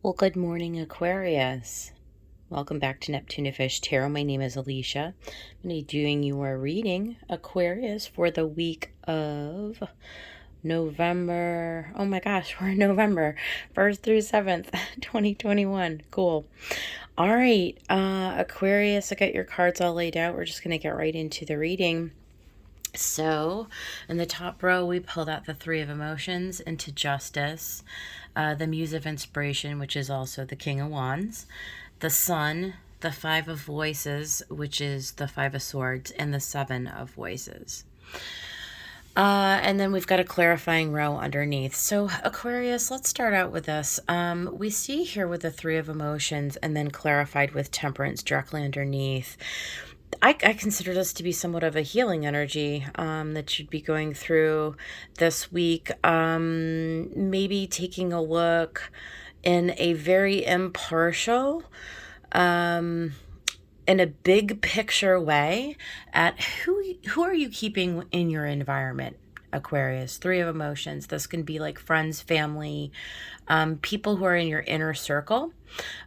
Well, good morning, Aquarius. Welcome back to Neptune Fish Tarot. My name is Alicia. I'm going to be doing your reading, Aquarius, for the week of November. Oh my gosh, we're in November 1st through 7th, 2021. Cool. All right, Aquarius, I got your cards all laid out. We're just going to get right into the reading. So, in the top row, we pulled out the Three of Emotions into Justice, the Muse of Inspiration, which is also the King of Wands, the Sun, the Five of Voices, which is the Five of Swords, and the Seven of Voices. And then we've got a clarifying row underneath. So, Aquarius, let's start out with this. We see here with the Three of Emotions and then clarified with Temperance directly underneath. I consider this to be somewhat of a healing energy that you'd be going through this week. Maybe taking a look in a very impartial, in a big picture way at who are you keeping in your environment, Aquarius. Three of Emotions. This can be like friends, family, people who are in your inner circle.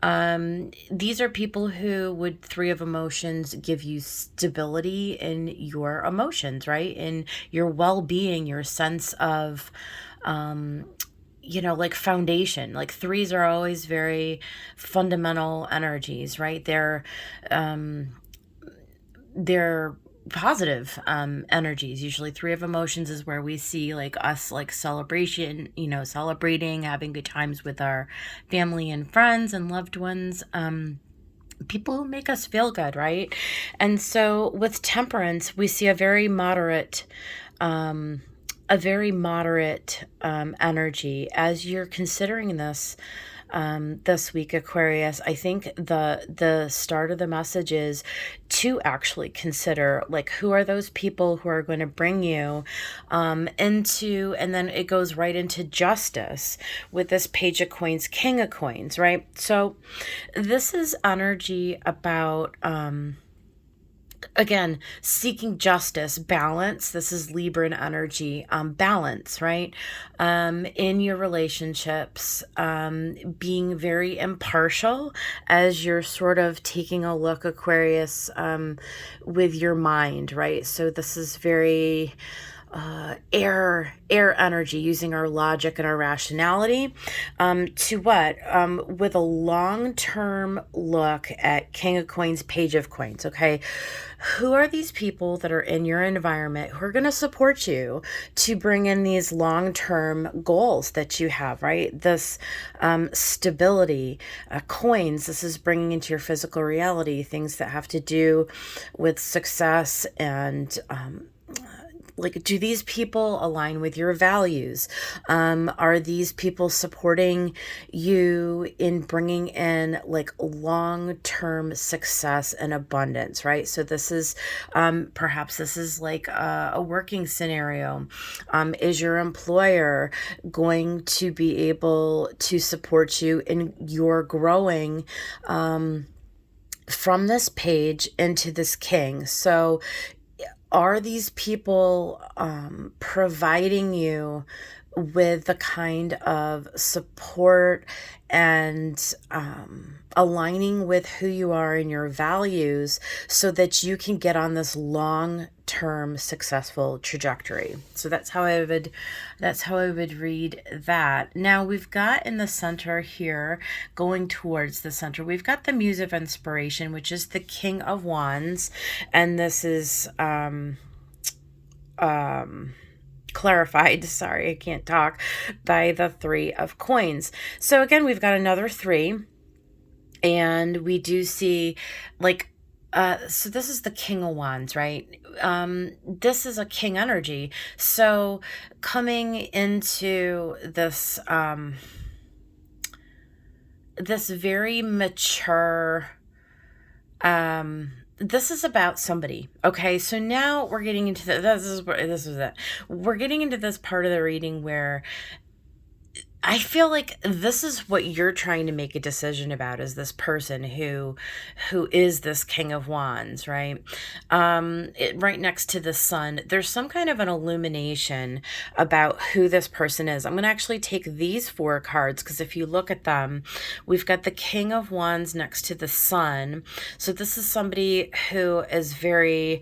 These are people who would, Three of Emotions, give you stability in your emotions, right? In your well-being, your sense of, like foundation. Like threes are always very fundamental energies, right? They're positive energies. Usually Three of Emotions is where we see like us like celebration, celebrating, having good times with our family and friends and loved ones, people who make us feel good, right? And so with Temperance, we see a very moderate energy as you're considering this this week, Aquarius. I think the start of the message is to actually consider, like, who are those people who are going to bring you into, and then it goes right into Justice with this Page of Coins, King of Coins, right? So this is energy about again, seeking justice, balance. This is Libran energy, balance, right? In your relationships, being very impartial as you're sort of taking a look, Aquarius, with your mind, right? So this is very air energy, using our logic and our rationality to what? With a long-term look at King of Coins, Page of Coins, okay? Who are these people that are in your environment who are going to support you to bring in these long-term goals that you have, right? This stability, coins, this is bringing into your physical reality things that have to do with success and like, do these people align with your values? Are these people supporting you in bringing in like long-term success and abundance, right? So this is, perhaps this is like a working scenario. Is your employer going to be able to support you in your growing, from this page into this king? So are these people providing you with the kind of support and aligning with who you are and your values so that you can get on this long-term successful trajectory? So that's how I would read that. Now we've got in the center here, going towards the center, we've got the Muse of Inspiration, which is the King of Wands, and this is clarified, sorry, I can't talk, by the Three of Coins. So again, we've got another three, and we do see like, so this is the King of Wands, right? This is a king energy. So coming into this, this very mature, this is about somebody. Okay, so now we're getting into this is it. We're getting into this part of the reading where I feel like this is what you're trying to make a decision about, is this person who is this King of Wands, right? Right next to the sun, there's some kind of an illumination about who this person is. I'm going to actually take these 4 cards, because if you look at them, we've got the King of Wands next to the sun. So this is somebody who is very,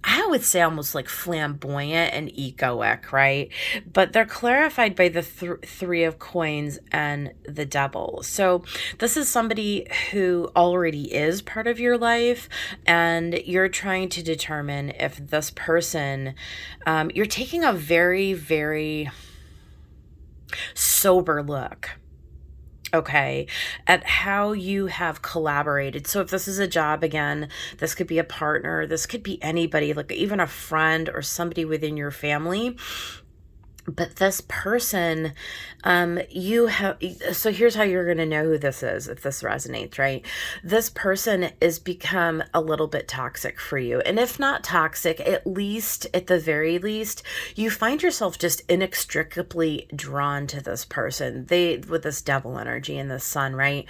I would say almost like flamboyant and egoic, right? But they're clarified by the 3 of coins and the devil. So this is somebody who already is part of your life, and you're trying to determine if this person, you're taking a very, very sober look, okay, at how you have collaborated. So if this is a job, again, this could be a partner, this could be anybody, like even a friend or somebody within your family. But this person, so here's how you're going to know who this is, if this resonates, right? This person is become a little bit toxic for you. And if not toxic, at the very least, you find yourself just inextricably drawn to this person. With this devil energy and the sun, right?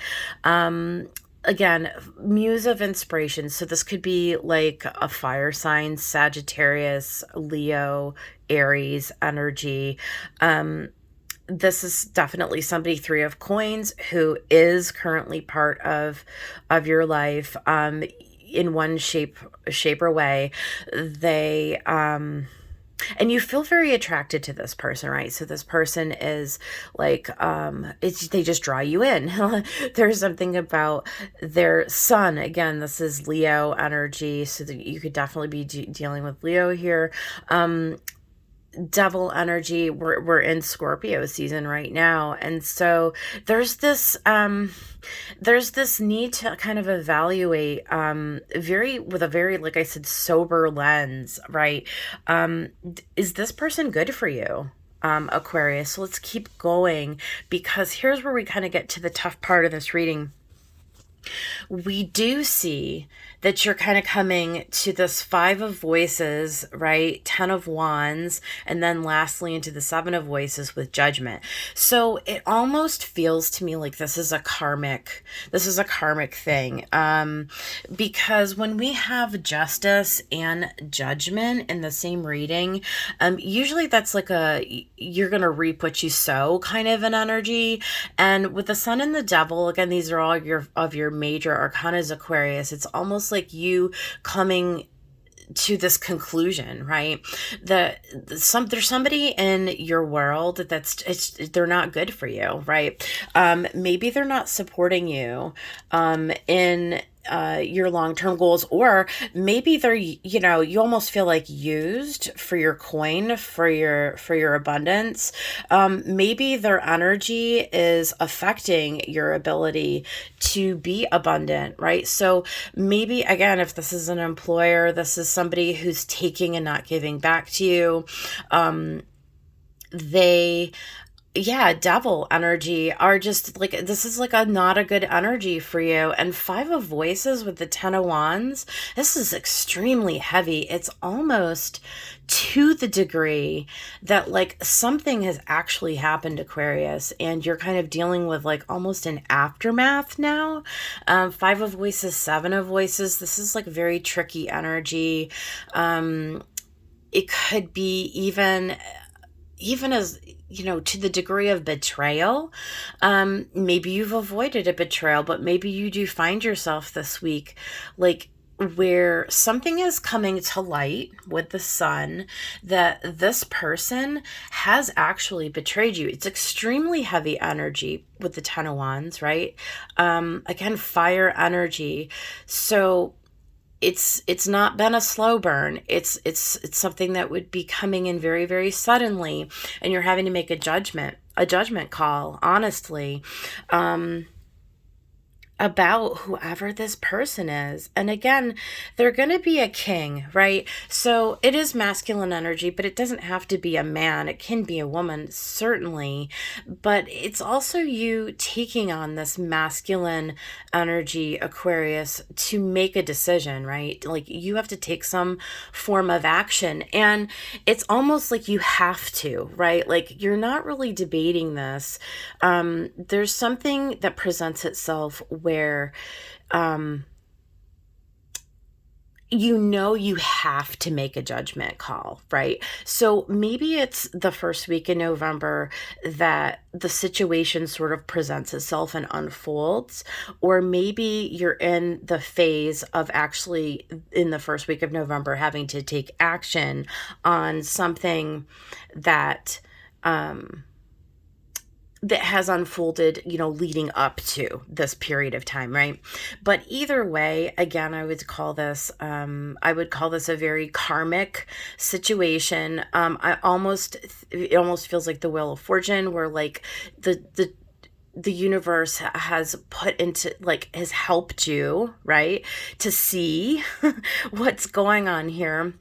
Again, muse of inspiration. So this could be like a fire sign, Sagittarius, Leo, Aries energy. This is definitely somebody, 3 of coins, who is currently part of your life, in one shape or way. They, and you feel very attracted to this person, right? So this person is like, they just draw you in. There's something about their sun. Again, this is Leo energy, so that you could definitely be dealing with Leo here. Devil energy, we're in Scorpio season right now, and so there's this need to kind of evaluate with a very, like I said, sober lens, right? Is this person good for you, Aquarius? So let's keep going, because here's where we kind of get to the tough part of this reading. We do see that you're kind of coming to this 5 of voices, right? 10 of wands, and then lastly into the 7 of voices with judgment. So it almost feels to me like this is a karmic thing. Because when we have justice and judgment in the same reading, usually that's like you're going to reap what you sow kind of an energy. And with the sun and the devil, again, these are all of your major arcanas, Aquarius. It's almost like you coming to this conclusion, right? There's somebody in your world they're not good for you, right? Maybe they're not supporting you in your long-term goals, or maybe they're, you almost feel like used for your coin, for your abundance. Maybe their energy is affecting your ability to be abundant, right? So maybe, again, if this is an employer, this is somebody who's taking and not giving back to you. Devil energy are just like, this is like not a good energy for you. And 5 of voices with the 10 of wands, this is extremely heavy. It's almost to the degree that like something has actually happened, Aquarius, and you're kind of dealing with like almost an aftermath now. 5 of voices, 7 of voices, this is like very tricky energy. It could be even as, to the degree of betrayal. Maybe you've avoided a betrayal, but maybe you do find yourself this week, like, where something is coming to light with the sun that this person has actually betrayed you. It's extremely heavy energy with the 10 of wands, right? Again, fire energy. So it's not been a slow burn. It's something that would be coming in very, very suddenly, and you're having to make a judgment call, honestly. about whoever this person is. And again, they're going to be a king, right? So it is masculine energy, but it doesn't have to be a man. It can be a woman, certainly. But it's also you taking on this masculine energy, Aquarius, to make a decision, right? Like you have to take some form of action. And it's almost like you have to, right? Like you're not really debating this. There's something that presents itself where you have to make a judgment call, right? So maybe it's the first week in November that the situation sort of presents itself and unfolds, or maybe you're in the phase of actually in the first week of November having to take action on something that that has unfolded, leading up to this period of time, right? But either way, again, I would call this a very karmic situation. It almost feels like the Wheel of Fortune, where like the universe has has helped you, right, to see what's going on here,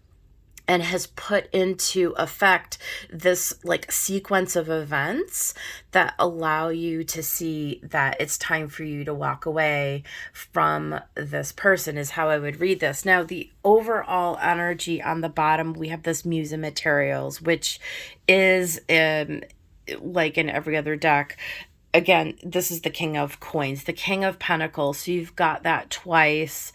and has put into effect this like sequence of events that allow you to see that it's time for you to walk away from this person, is how I would read this. Now, the overall energy on the bottom, we have this Muse of Materials, which is like in every other deck. Again, this is the King of Coins, the King of Pentacles. So you've got that twice.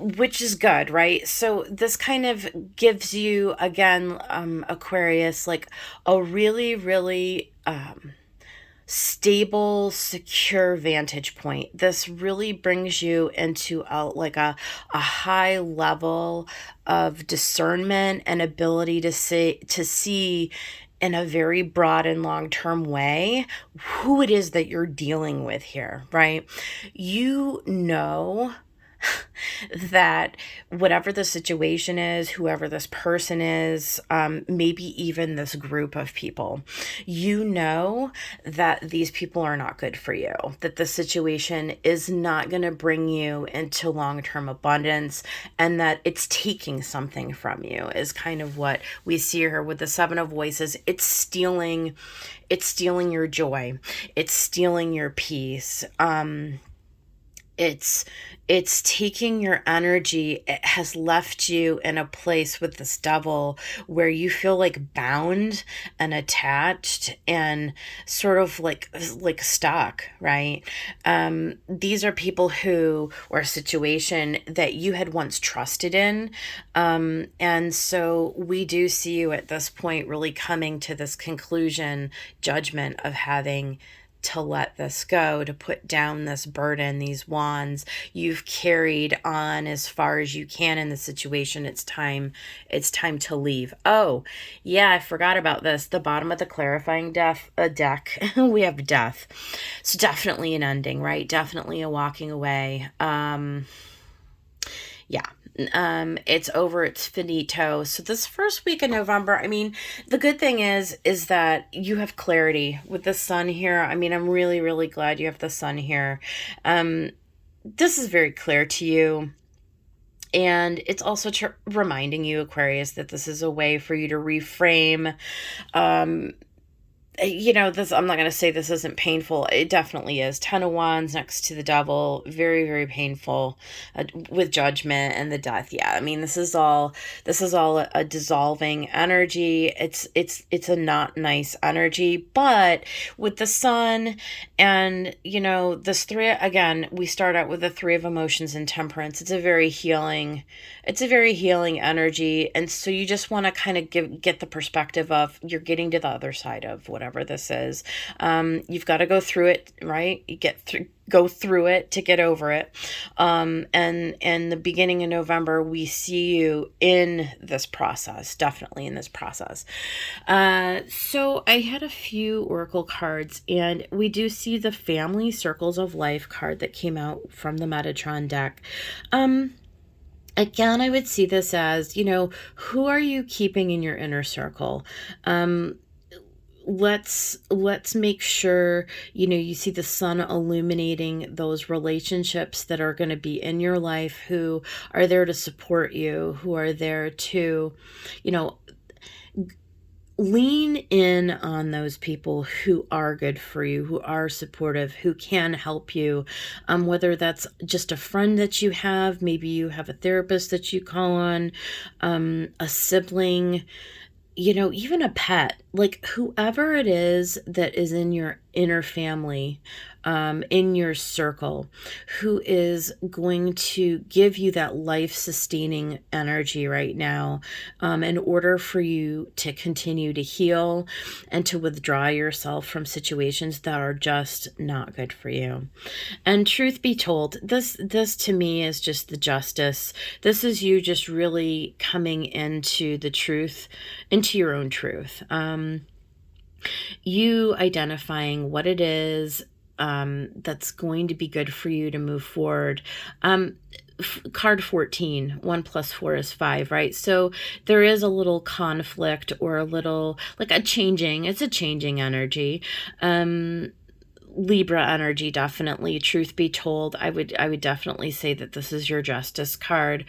Which is good, right? So this kind of gives you, again, Aquarius, like a really, really stable, secure vantage point. This really brings you into a high level of discernment and ability to see in a very broad and long-term way who it is that you're dealing with here, right? You know that whatever the situation is, whoever this person is, maybe even this group of people, you know that these people are not good for you, that the situation is not going to bring you into long-term abundance, and that it's taking something from you, is kind of what we see here with the Seven of Voices. It's stealing your joy. It's stealing your peace. It's taking your energy. It has left you in a place with this Devil where you feel like bound and attached and sort of like stuck, right? These are people who, or a situation that you had once trusted in. And so we do see you at this point really coming to this conclusion, judgment of having to let this go, to put down this burden, these wands. You've carried on as far as you can in the situation. It's time to leave. Oh, yeah, I forgot about this. The bottom of the clarifying deck, we have death. So definitely an ending, right? Definitely a walking away. Yeah. It's over, it's finito. So this first week in November, I mean, the good thing is that you have clarity with the Sun here. I mean, I'm really, really glad you have the Sun here. This is very clear to you. And it's also reminding you, Aquarius, that this is a way for you to reframe, this, I'm not going to say this isn't painful. It definitely is. 10 of Wands next to the Devil. Very, very painful, with judgment and the death. Yeah. I mean, this is all a dissolving energy. It's a not nice energy, but with the Sun and, this three, again, we start out with the Three of Emotions and Temperance. It's a very healing energy. And so you just want to kind of get the perspective of you're getting to the other side of whatever this is. You've got to go through it, right? Go through it to get over it. And the beginning of November, we see you in this process, definitely in this process. So I had a few Oracle cards, and we do see the Family Circles of Life card that came out from the Metatron deck. Again, I would see this as, who are you keeping in your inner circle? let's make sure, you see the sun illuminating those relationships that are going to be in your life, who are there to support you, who are there to, you know, lean in on those people who are good for you, who are supportive, who can help you. Whether that's just a friend that you have, maybe you have a therapist that you call on, a sibling, even a pet, like whoever it is that is in your inner family, in your circle, who is going to give you that life sustaining energy right now, in order for you to continue to heal and to withdraw yourself from situations that are just not good for you. And truth be told, this to me is just the justice. This is you just really coming into the truth, into your own truth. You identifying what it is, that's going to be good for you to move forward. Card 14, 1 plus 4 is 5, right? So there is a little conflict, or a little, like it's a changing energy. Libra energy, definitely. Truth be told, I would definitely say that this is your justice card.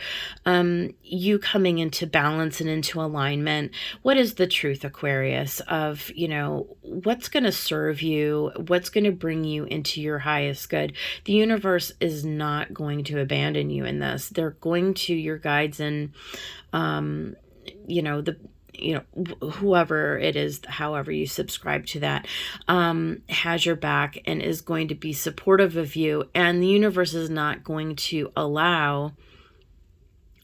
You coming into balance and into alignment. What is the truth, Aquarius, of, what's going to serve you, what's going to bring you into your highest good? The universe is not going to abandon you in this. They're going to, your guides, and whoever it is, however you subscribe to that, has your back and is going to be supportive of you. And the universe is not going to allow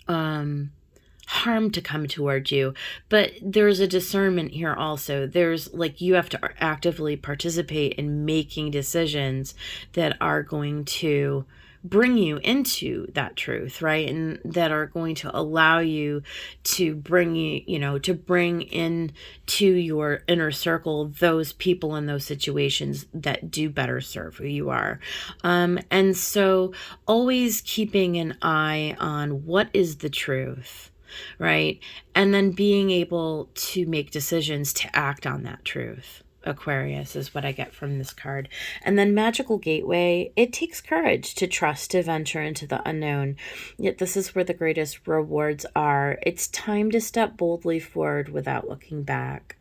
harm to come towards you. But there's a discernment here also. There's, like, you have to actively participate in making decisions that are going to bring you into that truth, right? And that are going to allow you to bring in to your inner circle those people and those situations that do better serve who you are. And so always keeping an eye on what is the truth, right? And then being able to make decisions to act on that truth. Aquarius is what I get from this card. And then Magical Gateway, it takes courage to trust, to venture into the unknown. Yet this is where the greatest rewards are. It's time to step boldly forward without looking back.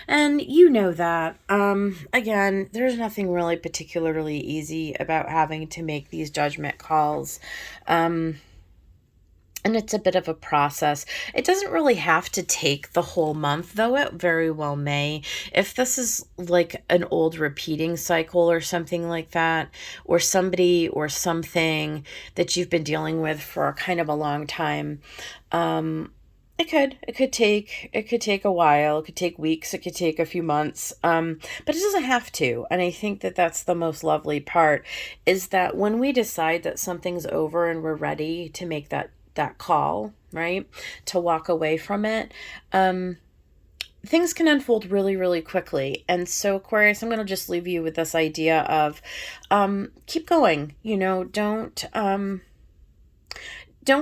And you know that. Again, there's nothing really particularly easy about having to make these judgment calls. And it's a bit of a process. It doesn't really have to take the whole month, though it very well may. If this is like an old repeating cycle or something like that, or somebody or something that you've been dealing with for kind of a long time, it could take a while. It could take weeks. It could take a few months. But it doesn't have to. And I think that that's the most lovely part, is that when we decide that something's over and we're ready to make that call, right, to walk away from it, things can unfold really, really quickly. And so, Aquarius, I'm going to just leave you with this idea of keep going. Don't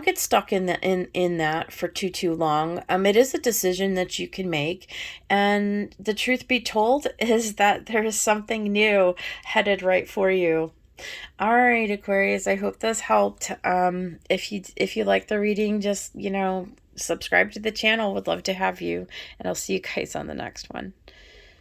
get stuck in that for too long. It is a decision that you can make, and the truth be told is that there is something new headed right for you. All right, Aquarius, I hope this helped. If you like the reading, just, subscribe to the channel. Would love to have you, and I'll see you guys on the next one.